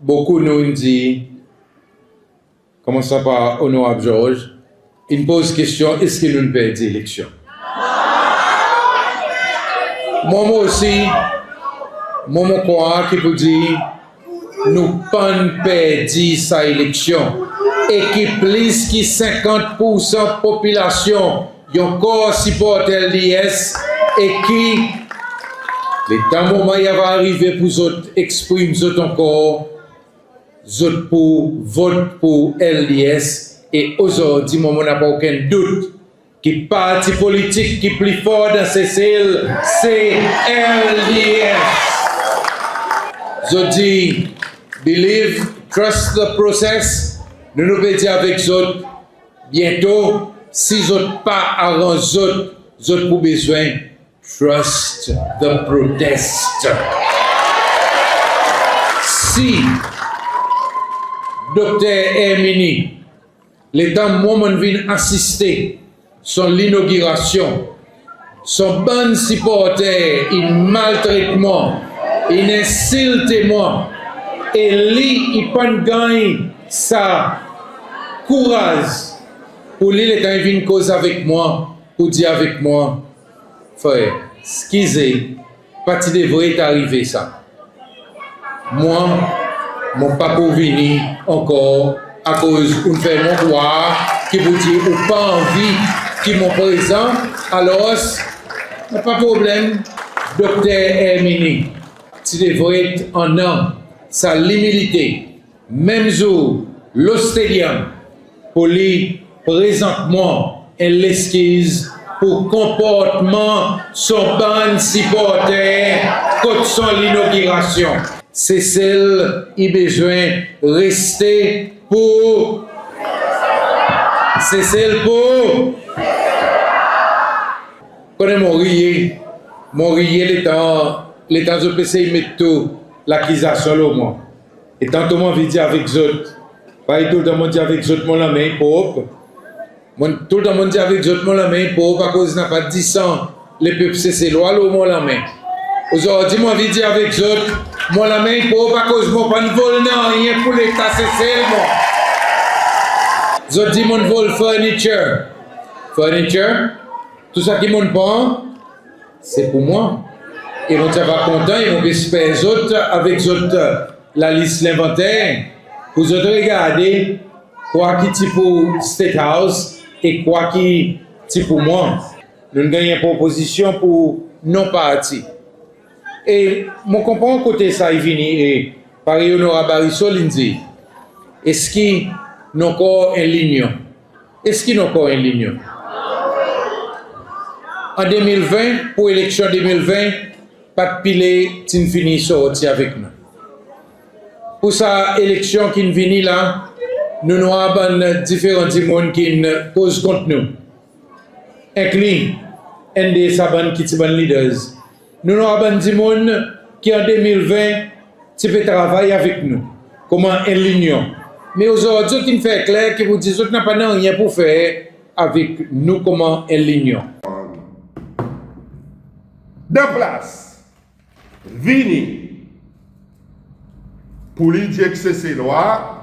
beaucoup nous disent, commençons par Honorable Georges, il pose question, est-ce que nous perdons l'élection? Moi aussi, moi crois qui peut dire, nous pas perdu sa élection. Et qui plus que 50% population, y encore supporter l'IS et qui, le moment il va arriver pour autres exprimer encore, autres pour vote pour LDS et aujourd'hui, moi, on n'a pas aucun doute que le parti politique qui est plus fort dans ces cells, c'est LDS. Je dis, believe, trust the process. Nous nous pouvons dire avec autres, bientôt, si autres pas arrangent autres pour besoin, trust the protest. Si Dr. Hermini, l'État moment vient assister son l'inauguration, son bon supporter, il maltraitement, il insulte moi, et lui, il pas gagne sa courage pour lui, l'État vient cause avec moi, pour dire avec moi, frère, excusez, pas tu devrais t'arriver ça. Moi, mon papa venu encore à cause d'un fait mon roi qui vous dit ou pas envie qui m'ont présent, alors pas de problème, docteur Hermini, tu devrais être en an, sa l'humilité, même jour, l'Austélien, pour lui présentement elle l'esquisse pour comportement son ban supporter contre son l'inauguration. C'est celle qui a besoin de rester pour. C'est celle pour. Quand on mourir l'état de PC met tout l'accusation au moins. Et tant que moi je dis avec les autres, pas tout le monde dit avec les autres, mon la main pauvre. Tout le monde dit avec les autres, mon la main pauvre, à cause n'a pas 10 ans, les peuples c'est loi, mon la main. Aujourd'hui, moi je dis avec les autres, moi la main pauvre, à cause mon pas de vol, non, rien pour l'État, c'est seulement. Je dis mon vol furniture. Furniture, tout ça qui m'en prend, c'est pour moi. Et mon va content, ils vont espérer les autres avec les autres. La liste l'inventaire, vous autres regardez quoi qui est pour State House et quoi qui est pour moi. Nous avons une proposition pour non partis. Et mon comprend côté ça est venu et par Honorable Barissot Lindsay. Est-ce qu'il y a encore une ligne? Est-ce qu'il y a encore une ligne? En 2020, pour l'élection 2020, pas de pile qui finit sorti avec nous. Pour sa élection qui vient là, nous avons différents monde qui posent contre nous. Inclus, ND Saban qui sont leaders. Nous avons des gens qui en 2020 peut travailler avec nous. Comment en l'union. Mais aujourd'hui, il fait clair que vous dites que vous n'avez pas rien pour faire avec nous comment en l'union. De place, vini. Pour lui dire que c'est ces lois,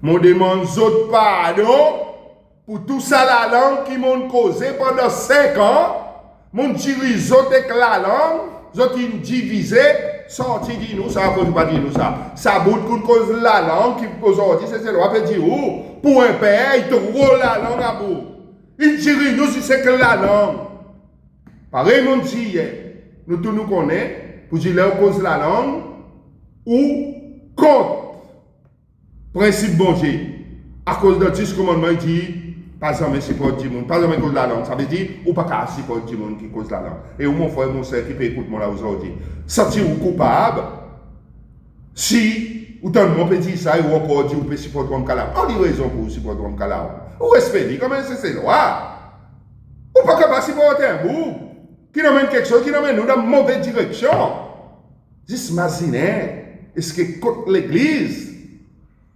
je demande autres pardon pour tout ça la langue qui m'ont causé pendant 5 ans. Mon dirige avec la langue, autres divisé, sorti de nous, ça ne pas dire nous ça. Ça bout qu'on cause la langue qui aujourd'hui, c'est ces lois, peut dire pour un père, il te roule la langue à bout. Il dirige nous si c'est que la langue. Pareil, mon dit, nous tous nous connaissons, pour dire leur cause la langue, ou contre principe bon Dieu. À cause de 10 commandements, il dit, pas jamais supporter du monde, pas jamais cause la langue. Ça veut dire, ou pas qu'à supporter du monde qui cause la langue. Et où mon frère, mon soeur qui peut écouter moi là aujourd'hui, sentir-vous coupable, si, ou tant de mon petit ça, ou encore dit, ou peut supporter mon calame. On dit raison pour supporter mon calame. Ou respecter, comment c'est loi. Ou pas qu'à supporter un bout, qui nous mène quelque chose, qui nous mène nous dans une mauvaise direction. Juste imaginer. Est-ce que contre l'église,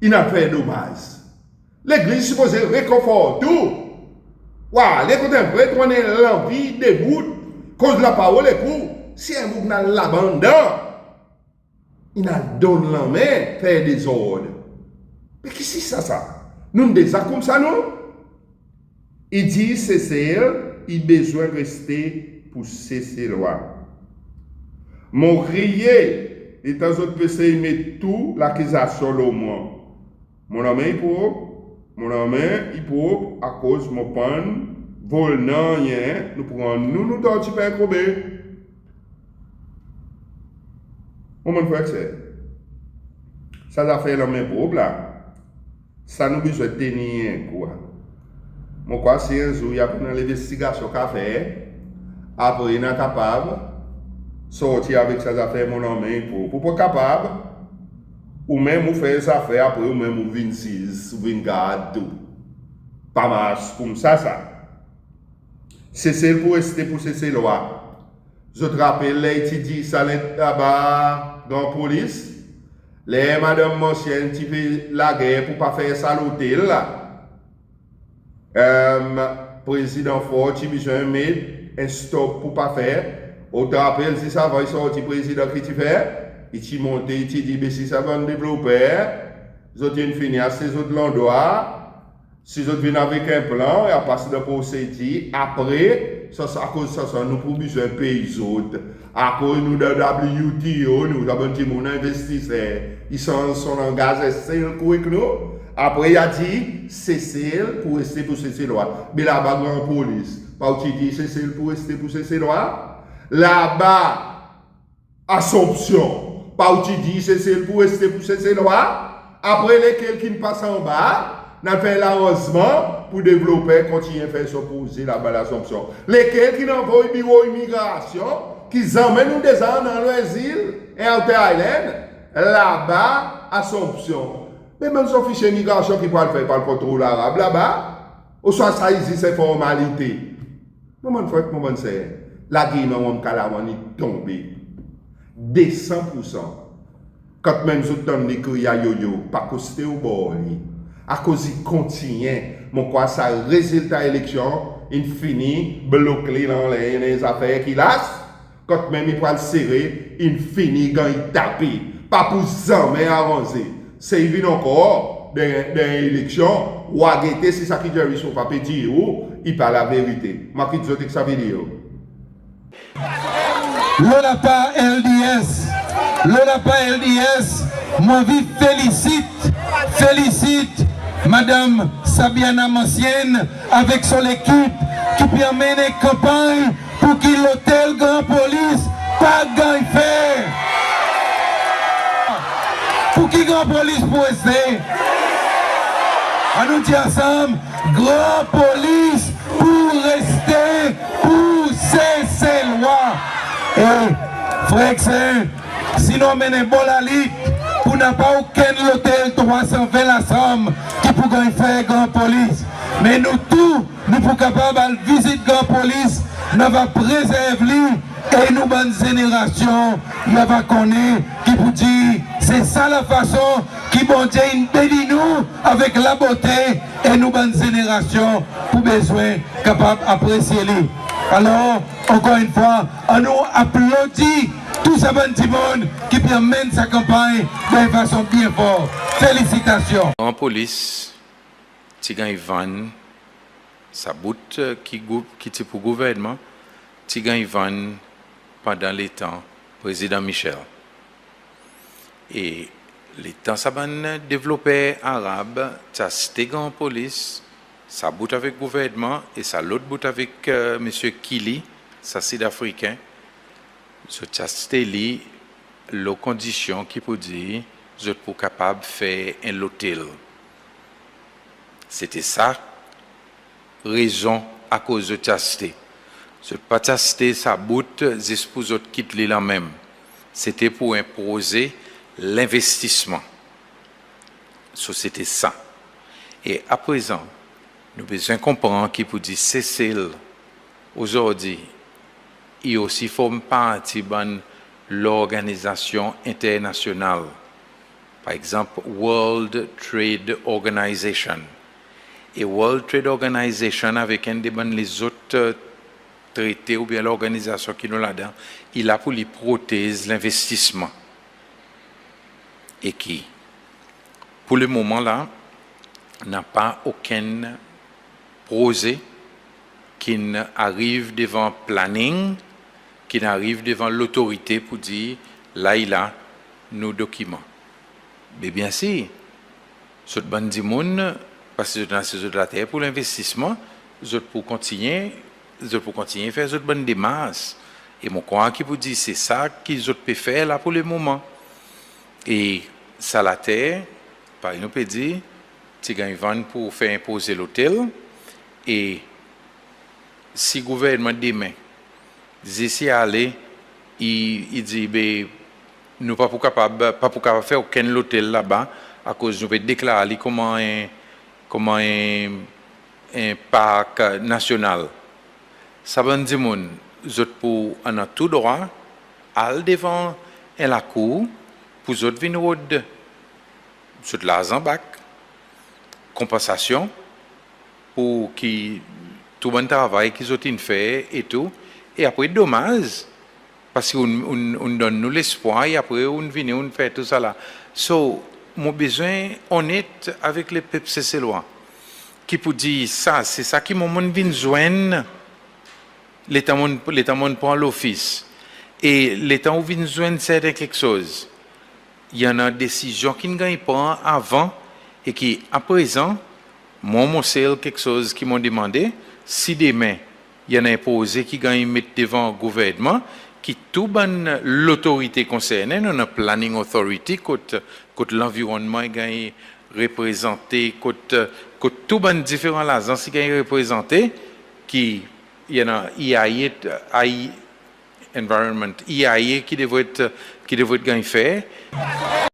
il n'a pas de dommage? L'église est supposée réconforter tout. Waouh, les contemporains, on est l'envie, debout, cause de la parole et pour. Si un bouc n'a l'abandon, il a donné la main, faire des ordres. Mais qu'est-ce que c'est ça? Nous des comme ça, non? Il dit, c'est il a besoin de rester pour cesser loi. Mon crier, et dans autres PC, il met tout l'accusation au moins. Mon ami, il peut, à cause de mon pan, vol non, rien, nous prenons nous tortons pas probé. Comment on fait ça? Ça a fait le même problème. Ça nous besoin de tenir quoi. Mon quoi, c'est un jour, il y a une investigation qu'a fait. Après, il est capable de sortir avec ses affaires, mon ami, pour pas capable. Ou même, vous faites des affaires, après, ou même, vous venez 6, vous venez garder tout. Pas mal, comme ça. C'est pour rester pour cesser loi. Je te rappelle, les étudiants, ça là-bas, dans la police. Les madame Monsienne, qui fait la guerre pour ne pas faire ça à l'hôtel, là. Président Ford, qui a besoin de mettre un stop pour ne pas faire. On te rappelle, si ça va sortir, président qui tu fait, il t'y monte, il t'y dit, mais si ça va développer, ils ont fini à ces autres l'endroit. Si vous venez avec un plan, et à passer de procédure, après, ça, à cause de ça, nous avons besoin de pays autres. À cause nous de WTO, nous avons dit mon investisseur, ils sont engagés avec nous. Après, il a dit, c'est pour rester pour cesser loi. Mais là-bas, la police, pas où dit, c'est pour rester pour cesser loi. Là-bas, Assomption, pas où dit, c'est pour rester pour cesser loi. Après, lesquels qui passent en bas, n'a fait l'arrangement pour développer, continuer à faire s'opposer là-bas l'Assomption. Lesquels qui n'envoient le bureau immigration, qui emmènent nous des gens dans leurs îles et Outer Island, là-bas, Assomption. Mais même son fichier immigration qui peut le faire par le contrôle arabe là-bas, ou soit ça ici, c'est formalité. Moment fait, moment c'est, la Guinée, on est tombé. De 100%. Quand même, je donne les cris à yo-yo, pas costé au bord. À cause il continue, mon quoi ça résultat élection, il finit bloqué dans les affaires qu'il a. Quand même il peut le serrer, il finit quand il tape. Pas pour jamais avancer. C'est il vient encore dans l'élection, ou à guetter si ça qui Jerry son papier dit ou il parle la vérité. Ma qui dit que ça veut dire. Le lapin LDS, moi vie félicite Madame Sabiana Monsienne avec son équipe qui permet une campagne pour que l'hôtel Grand Police pas gagne faire. Pour qui Grand Police pour rester. On nous dit ensemble, Grand Police pour rester, pour cesser loi. Et frère, sinon on mène bon la lutte. Pour n'a pas aucun l'hôtel 320 la somme qui pourrait faire Grand Police. Mais nous tous, nous sommes capables de visiter Grand Police, nous va préserver et nous, bonne génération, nous va connaître qui vous dit, c'est ça la façon qui bon Dieu bénit nous avec la beauté et nous, bonne génération, pour besoin capable d'apprécier lui. Alors, encore une fois, on nous applaudit tout ce petit monde qui mène sa campagne de façon bien forte. Félicitations. En police, Tigan Ivan, sa bout qui est pour gouvernement, Tigan Ivan pendant les temps, président Michel. Et les temps, ça va développer arabe, ça c'était en police, ça bout avec gouvernement et ça l'autre bout avec monsieur Kili, ça c'est d'Africain. Ce c'était les conditions qui peut dire je suis capable de faire un hôtel. C'était ça, raison à cause de chasteté. Je ne pas chasteté sa bout, juste pour autres quitter la même. C'était pour imposer l'investissement. C'était ça. Et à présent, nous devons besoin comprendre qu'il peut dire Cécile aujourd'hui. Il aussi forme partie de l'organisation internationale. Par exemple, World Trade Organization. Et World Trade Organization, avec un des les autres traités ou bien l'organisation qui nous l'a dedans, il a pour les protéger l'investissement. et qui, pour le moment là, n'a pas aucun projet qui arrive devant planning, qui arrive devant l'autorité pour dire là il a nos documents. Mais bien sûr, ce bandi monde parce que dans ces de la terre pour l'investissement, je pour continuer à faire cette bonne démarche. Et mon coin qui vous dit c'est ça qu'ils peuvent faire là pour le moment. Et ça la terre, par exemple, peut dire, tu gagnes 20 pour faire imposer l'hôtel. Et si le gouvernement demain dit aller, il dit ben nous pas pour capable faire aucun hôtel là-bas à cause nous peut déclarer comme un parc national. Ça veut dire que pour en tout droit aller devant la cour pour vous venir sur l'argent bac compensation pour qui tout bon travail qu'ils ont fait et tout et après dommage parce qu'on donne nous l'espoir et après on vient on fait tout ça là. So mon besoin honnête avec les peuples cécélois qui pour dire ça c'est ça qui mon monde vient joindre l'état monde prend l'office et l'état où vient joindre c'est quelque chose. Il y en a des décisions qui ne gagnent pas avant et qui à présent moi c'est quelque chose qui m'ont demandé si demain il y en a un projet qui gagne mettre devant le gouvernement qui tout ban l'autorité concernée non planning authority côté l'environnement gagne représenté côté tout ban différents agences qui gagne représenté qui il y en a IAE environment IAE qui devrait gagner faire.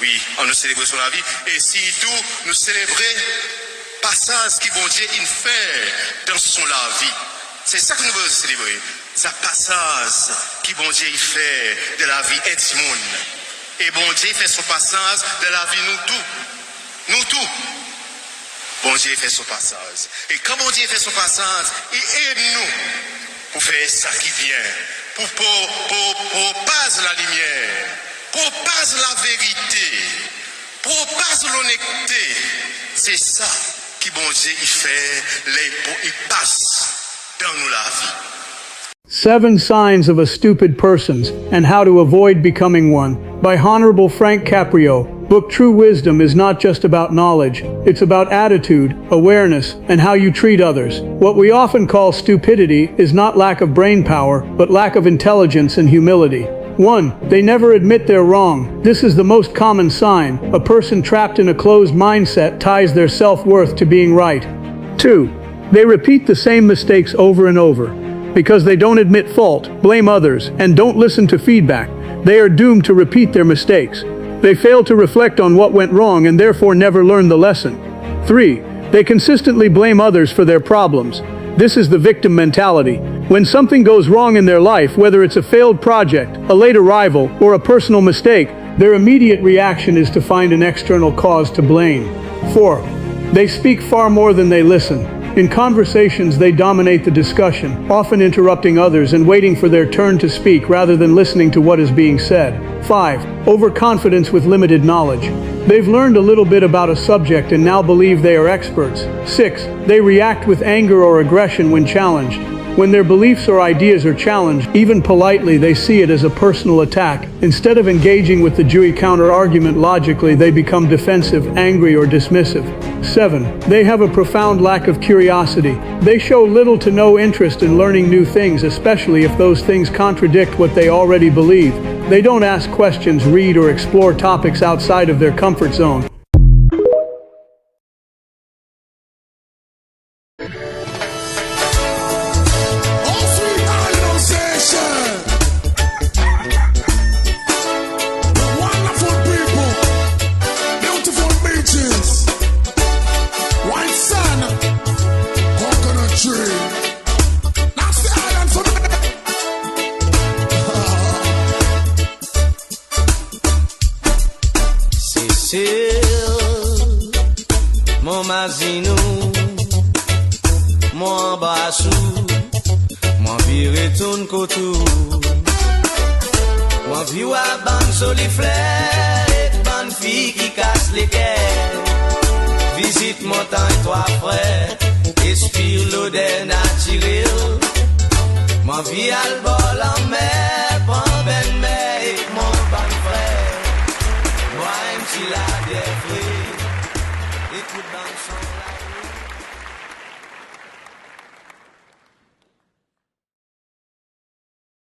Oui, on nous célèbre son vie et surtout nous célébrer passage qui bon Dieu il fait dans son la vie. C'est ça que nous voulons célébrer. Ça passage qui bon Dieu il fait de la vie intime. Et bon Dieu fait son passage de la vie nous tous. Nous tous. Bon Dieu fait son passage. Et quand bon Dieu fait son passage, il aide nous pour faire ça qui vient. Pour passer la lumière. Pour passer la vérité. Pour passer l'honnêteté. C'est ça qui bon Dieu il fait. Il passe dans nous la vie. 7 Signs of a Stupid Person and How to Avoid Becoming One by Honorable Frank Caprio. Book True Wisdom is not just about knowledge, it's about attitude, awareness, and how you treat others. What we often call stupidity is not lack of brain power, but lack of intelligence and humility. 1. They never admit they're wrong. This is the most common sign. A person trapped in a closed mindset ties their self-worth to being right. 2. They repeat the same mistakes over and over. Because they don't admit fault, blame others, and don't listen to feedback, they are doomed to repeat their mistakes. They fail to reflect on what went wrong and therefore never learn the lesson. 3. They consistently blame others for their problems. This is the victim mentality. When something goes wrong in their life, whether it's a failed project, a late arrival, or a personal mistake, their immediate reaction is to find an external cause to blame. 4. They speak far more than they listen. In conversations, they dominate the discussion, often interrupting others and waiting for their turn to speak rather than listening to what is being said. 5. Overconfidence with limited knowledge. They've learned a little bit about a subject and now believe they are experts. 6. They react with anger or aggression when challenged. When their beliefs or ideas are challenged, even politely, they see it as a personal attack. Instead of engaging with the Dewey counter-argument logically, they become defensive, angry, or dismissive. 7. They have a profound lack of curiosity. They show little to no interest in learning new things, especially if those things contradict what they already believe. They don't ask questions, read, or explore topics outside of their comfort zone. Mon mazinou, mon bassou, mon vie retourne couture, mon vie à ban solifleur, ban fille montagne, toi frère, expire l'odeur naturelle. Mon vie à le bol en mer, prends ben mer et mon bon frère. Moi, un petit la des frères, écoute dans le son la